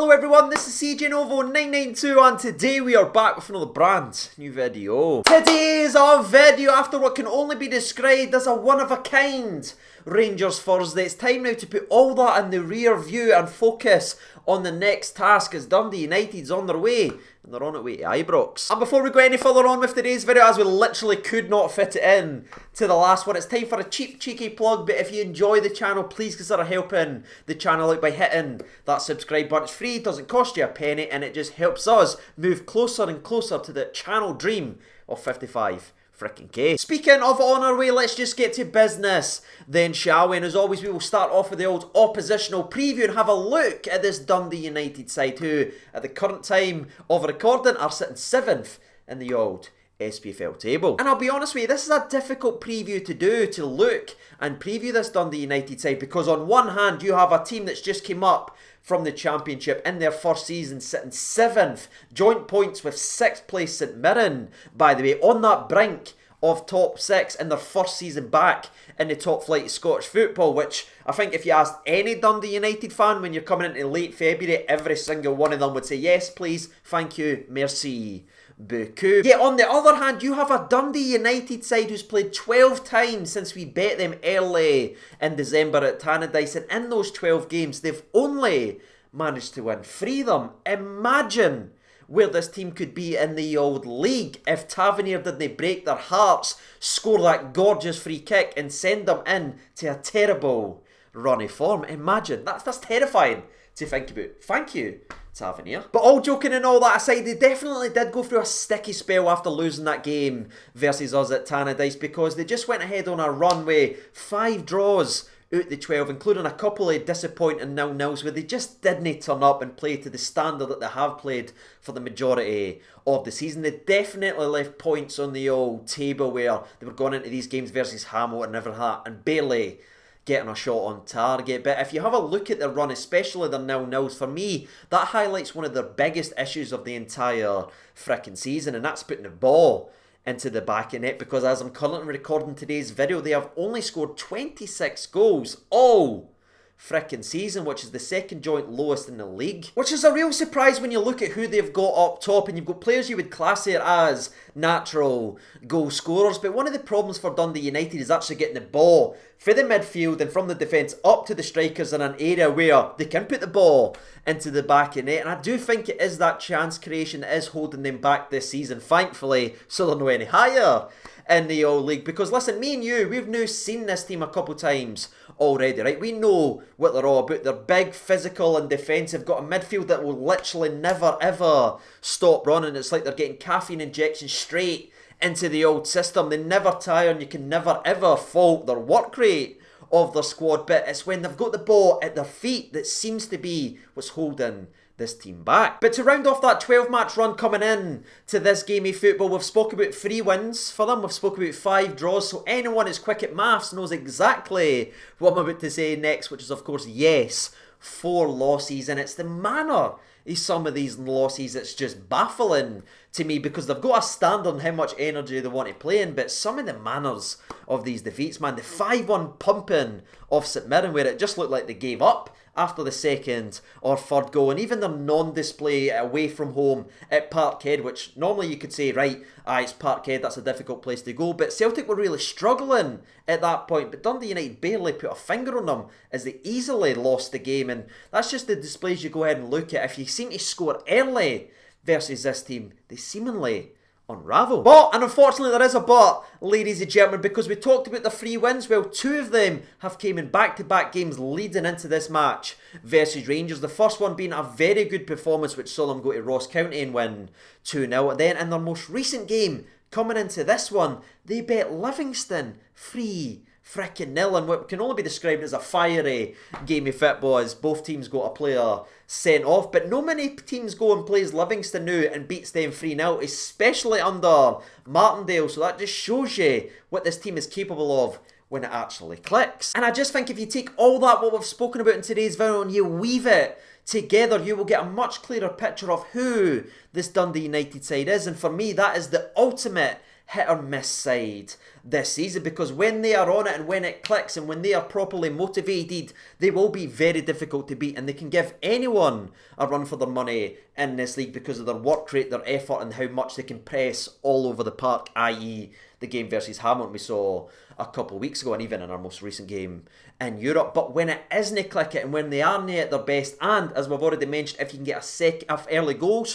Hello everyone, this is CJ Novo 992 and today we are back with another brand new video. Today's a video after what can only be described as a one-of-a-kind Rangers Thursday. It's time now to put all that in the rear view and focus on the next task as Dundee United's on their way. And they're on their way to Ibrox. And before we go any further on with today's video, as we literally could not fit it in to the last one, it's time for a cheap, cheeky plug. But if you enjoy the channel, please consider helping the channel out by hitting that subscribe button. It's free, doesn't cost you a penny, and it just helps us move closer and closer to the channel dream of 55. Frickin' K. Speaking of on our way, let's just get to business then, shall we? And as always, we will start off with the old oppositional preview and have a look at this Dundee United side who, at the current time of recording, are sitting 7th in the old SPFL table. And I'll be honest with you, this is a difficult preview to do, to look and preview this Dundee United side, because on one hand, you have a team that's just came up from the Championship in their first season, sitting 7th, joint points with 6th place St Mirren, by the way, on that brink of top 6 in their first season back in the top flight of Scottish football, which I think if you asked any Dundee United fan when you're coming into late February, every single one of them would say, yes please, thank you, merci beaucoup. Yet on the other hand, you have a Dundee United side who's played 12 times since we bet them early in December at Tannadice, and in those 12 games they've only managed to win 3 of them. Imagine where this team could be in the old league if Tavernier didn't break their hearts, score that gorgeous free kick and send them in to a terrible run of form. Imagine, that's terrifying to think about. Thank you, Tavernier. But all joking and all that aside, they definitely did go through a sticky spell after losing that game versus us at Tannadice, because they just went ahead on a run with 5 draws out the 12, including a couple of disappointing 0-0s where they just didn't turn up and play to the standard that they have played for the majority of the season. They definitely left points on the old table where they were going into these games versus Hamilton and barely getting a shot on target. But if you have a look at their run, especially their 0-0s, for me, that highlights one of their biggest issues of the entire frickin' season, and that's putting the ball into the back of net, because as I'm currently recording today's video, they have only scored 26 goals all frickin' season, which is the second joint lowest in the league. Which is a real surprise when you look at who they've got up top, and you've got players you would class here as natural goal scorers. But one of the problems for Dundee United is actually getting the ball for the midfield and from the defence up to the strikers in an area where they can put the ball into the back of net. And I do think it is that chance creation that is holding them back this season, thankfully, so they're not any higher in the old league. Because listen, me and you, we've now seen this team a couple times already, right? We know what they're all about. They're big, physical and defensive, got a midfield that will literally never ever stop running. It's like they're getting caffeine injections straight into the old system. They never tire, and you can never ever fault their work rate of their squad. But it's when they've got the ball at their feet that seems to be what's holding this team back. But to round off that 12-match run coming in to this game of football, we've spoken about 3 wins for them, we've spoken about 5 draws, so anyone who's quick at maths knows exactly what I'm about to say next, which is of course, yes, 4 losses. And it's the manner of some of these losses that's just baffling to me, because they've got a standard on how much energy they want to play in, but some of the manners of these defeats, man, the 5-1 pumping of St Mirren where it just looked like they gave up after the second or third goal, and even their non-display away from home at Parkhead, which normally you could say, right, it's Parkhead, that's a difficult place to go, but Celtic were really struggling at that point, but Dundee United barely put a finger on them as they easily lost the game. And that's just the displays you go ahead and look at. If you seem to score early versus this team, they seemingly unravel. But, and unfortunately there is a but, ladies and gentlemen, because we talked about the 3 wins. Well, 2 of them have came in back-to-back games leading into this match versus Rangers. The first one being a very good performance which saw them go to Ross County and win 2-0. And then in their most recent game, coming into this one, they bet Livingston 3-0, and what can only be described as a fiery game of football, as both teams got a player sent off. But no many teams go and plays Livingston now and beats them 3-0, especially under Martindale. So that just shows you what this team is capable of when it actually clicks. And I just think if you take all that what we've spoken about in today's video and you weave it together, you will get a much clearer picture of who this Dundee United side is. And for me, that is the ultimate hit or miss side this season, because when they are on it and when it clicks and when they are properly motivated, they will be very difficult to beat, and they can give anyone a run for their money in this league because of their work rate, their effort, and how much they can press all over the park, i.e. the game versus Hamilton we saw a couple of weeks ago, and even in our most recent game in Europe. But when it isn't clicking and when they aren't at their best, and as we've already mentioned, if you can get a early goal,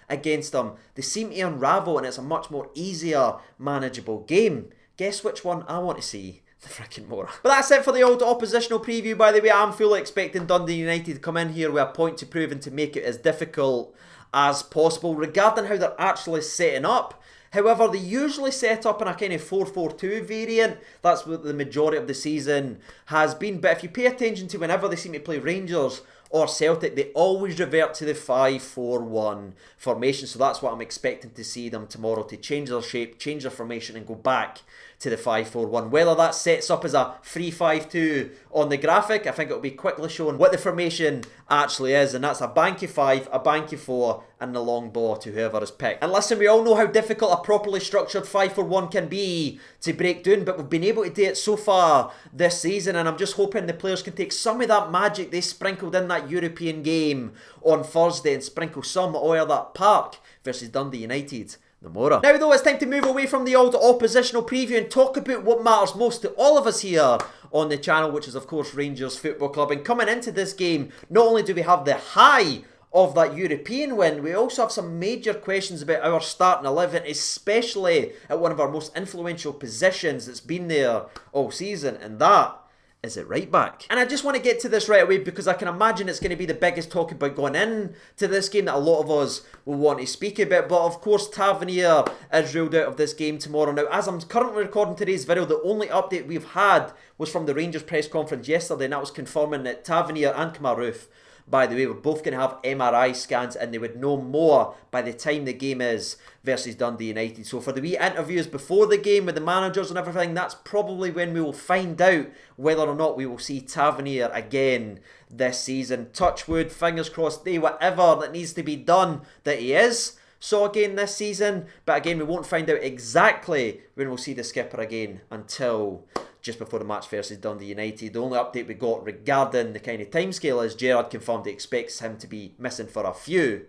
against them, they seem to unravel, and it's a much more easier, manageable game. Guess which one I want to see? The frickin' Mora. But that's it for the old oppositional preview, by the way. I'm fully expecting Dundee United to come in here with a point to prove and to make it as difficult as possible. Regarding how they're actually setting up, however, they usually set up in a kind of 4-4-2 variant. That's what the majority of the season has been. But if you pay attention to whenever they seem to play Rangers or Celtic, they always revert to the 5-4-1 formation. So that's what I'm expecting to see them tomorrow, to change their shape, change their formation, and go back to the 5-4-1. Whether that sets up as a 3-5-2 on the graphic, I think it'll be quickly shown what the formation actually is, and that's a banky 5, a banky 4, and the long ball to whoever is picked. And listen, we all know how difficult a properly structured 5-4-1 can be to break down, but we've been able to do it so far this season, and I'm just hoping the players can take some of that magic they sprinkled in that European game on Thursday and sprinkle some oil that park versus Dundee United. Now though, it's time to move away from the old oppositional preview and talk about what matters most to all of us here on the channel, which is of course Rangers Football Club. And coming into this game, not only do we have the high of that European win, we also have some major questions about our starting 11, especially at one of our most influential positions that's been there all season, and that is at right back. And I just want to get to this right away because I can imagine it's going to be the biggest talk about going in to this game that a lot of us will want to speak about. But of course, Tavernier is ruled out of this game tomorrow. Now, as I'm currently recording today's video, the only update we've had was from the Rangers press conference yesterday, and that was confirming that Tavernier and Kamarouf, by the way, we're both going to have MRI scans, and they would know more by the time the game is versus Dundee United. So for the wee interviews before the game with the managers and everything, that's probably when we will find out whether or not we will see Tavernier again this season. Touch wood, fingers crossed, do whatever that needs to be done that he is. So again this season, but again we won't find out exactly when we'll see the skipper again until just before the match versus Dundee United. The only update we got regarding the kind of timescale is Gerrard confirmed he expects him to be missing for a few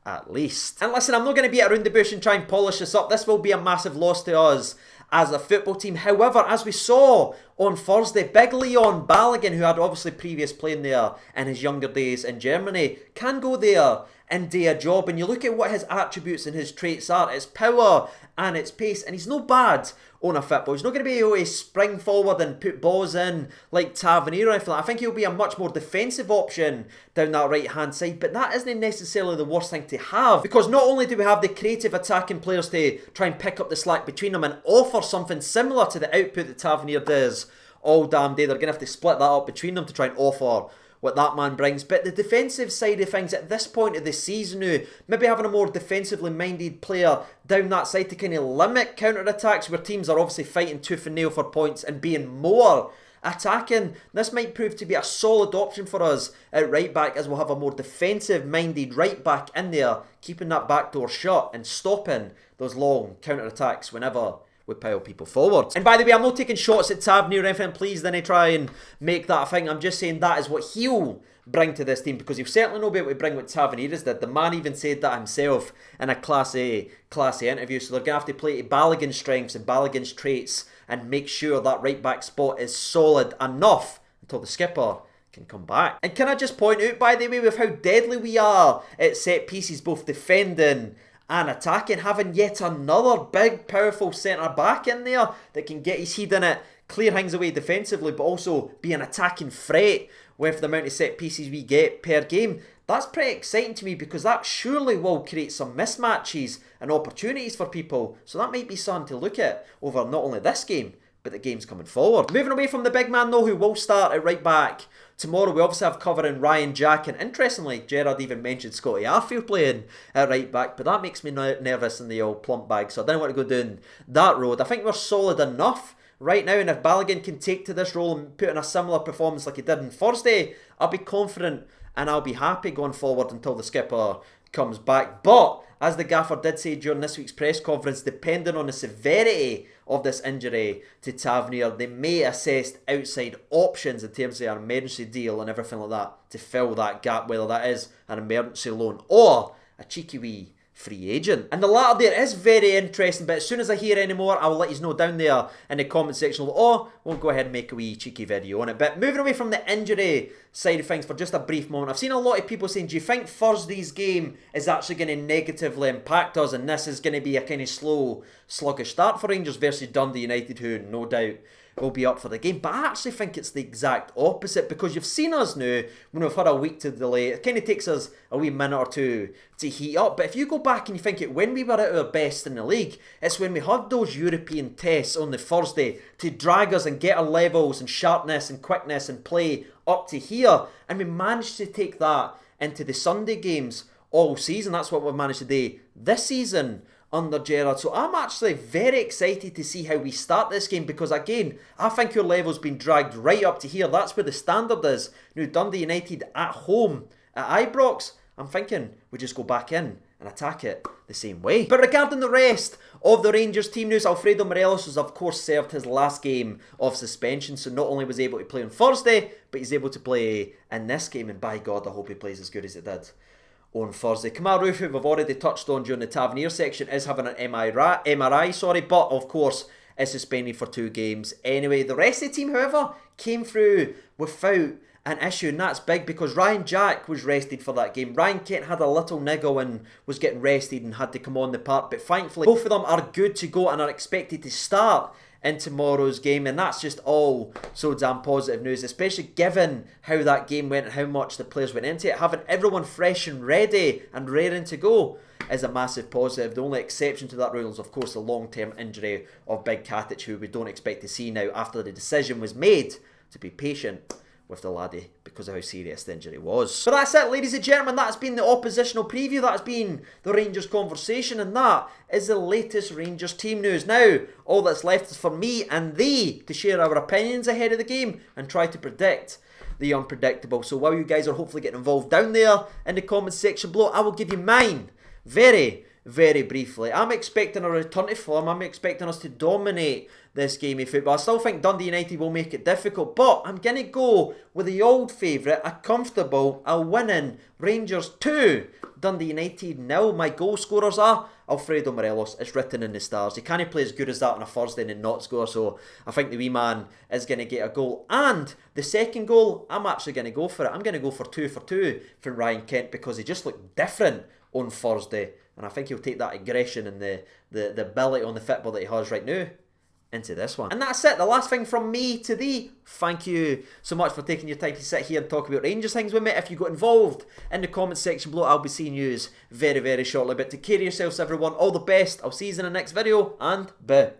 at least. And listen, I'm not going to beat around the bush and try and polish this up. This will be a massive loss to us as a football team. However, as we saw on Thursday, big Leon Balogun, who had obviously previous playing there in his younger days in Germany, can go there and do a job. And you look at what his attributes and his traits are, it's power and it's pace, and he's no bad on a football. He's not going to be able to spring forward and put balls in like Tavernier or anything like that. I think he'll be a much more defensive option down that right hand side, but that isn't necessarily the worst thing to have, because not only do we have the creative attacking players to try and pick up the slack between them and offer something similar to the output that Tavernier does all damn day, they're going to have to split that up between them to try and offer what that man brings. But the defensive side of things at this point of the season now, maybe having a more defensively minded player down that side to kind of limit counter-attacks where teams are obviously fighting tooth and nail for points and being more attacking, this might prove to be a solid option for us at right back, as we'll have a more defensive minded right back in there, keeping that back door shut and stopping those long counter-attacks whenever we pile people forward. And by the way, I'm not taking shots at Tavernier or anything. Please don't try and make that a thing. I'm just saying that is what he'll bring to this team, because he'll certainly not be able to bring what Tavernier did. The man even said that himself in a Class A interview. So they're going to have to play to Balogun's strengths and Balogun's traits and make sure that right back spot is solid enough until the skipper can come back. And can I just point out, by the way, with how deadly we are at set pieces, both defending and attacking, having yet another big powerful centre back in there that can get his head in it, clear things away defensively, but also be an attacking threat with the amount of set pieces we get per game. That's pretty exciting to me, because that surely will create some mismatches and opportunities for people. So that might be something to look at over not only this game, but the games coming forward. Moving away from the big man though, who will start at right back tomorrow, we obviously have covering Ryan Jack, and interestingly, Gerrard even mentioned Scotty Arfield playing at right back, but that makes me nervous in the old plump bag, so I didn't want to go down that road. I think we're solid enough right now, and if Balogun can take to this role and put in a similar performance like he did on Thursday, I'll be confident and I'll be happy going forward until the skipper comes back. But as the gaffer did say during this week's press conference, depending on the severity of this injury to Tavernier, they may assess outside options in terms of an emergency deal and everything like that to fill that gap, whether that is an emergency loan or a cheeky wee free agent. And the latter there is very interesting, but as soon as I hear any more, I will let you know down there in the comment section, or we'll go ahead and make a wee cheeky video on it. But moving away from the injury side of things for just a brief moment, I've seen a lot of people saying, do you think Thursday's game is actually going to negatively impact us, and this is going to be a kind of slow, sluggish start for Rangers versus Dundee United, who no doubt will be up for the game? But I actually think it's the exact opposite, because you've seen us now when we've had a week to delay. It kind of takes us a wee minute or two to heat up. But if you go back and you think it, when we were at our best in the league, it's when we had those European tests on the Thursday to drag us and get our levels and sharpness and quickness and play up to here, and we managed to take that into the Sunday games all season. That's what we've managed to do this season under Gerrard. So I'm actually very excited to see how we start this game, because again, I think your level's been dragged right up to here. That's where the standard is. Now Dundee United at home at Ibrox, I'm thinking we just go back in and attack it the same way. But regarding the rest of the Rangers team news, Alfredo Morelos has of course served his last game of suspension, so not only was he able to play on Thursday, but he's able to play in this game, and by God, I hope he plays as good as it did on Thursday. Kamal Roof, who we've already touched on during the Tavernier section, is having an MRI, but of course is suspended for 2 games anyway. The rest of the team, however, came through without an issue, and that's big because Ryan Jack was rested for that game. Ryan Kent had a little niggle and was getting rested and had to come on the park, but thankfully both of them are good to go and are expected to start in tomorrow's game, and that's just all so damn positive news, especially given how that game went and how much the players went into it. Having everyone fresh and ready and raring to go is a massive positive. The only exception to that rule is of course the long-term injury of Big Katic, who we don't expect to see now after the decision was made to be patient with the laddie because of how serious the injury was. But that's it, ladies and gentlemen. That's been the oppositional preview. That's been the Rangers conversation, and that is the latest Rangers team news. Now, all that's left is for me and thee to share our opinions ahead of the game and try to predict the unpredictable. So while you guys are hopefully getting involved down there in the comments section below, I will give you mine very briefly. I'm expecting a return to form. I'm expecting us to dominate this game of football. I still think Dundee United will make it difficult, but I'm going to go with the old favourite, a comfortable, a winning Rangers 2, Dundee United 0. My goal scorers are Alfredo Morelos. It's written in the stars. He can't play as good as that on a Thursday and not score, so I think the wee man is going to get a goal. And the second goal, I'm actually going to go for it. I'm going to go for 2 for 2 from Ryan Kent, because he just looked different on Thursday, and I think he'll take that aggression and the ability on the football that he has right now into this one. And that's it. The last thing from me to thee. Thank you so much for taking your time to sit here and talk about Rangers things with me. If you got involved in the comments section below, I'll be seeing you very shortly. But take care of yourselves, everyone. All the best. I'll see you in the next video, and bye.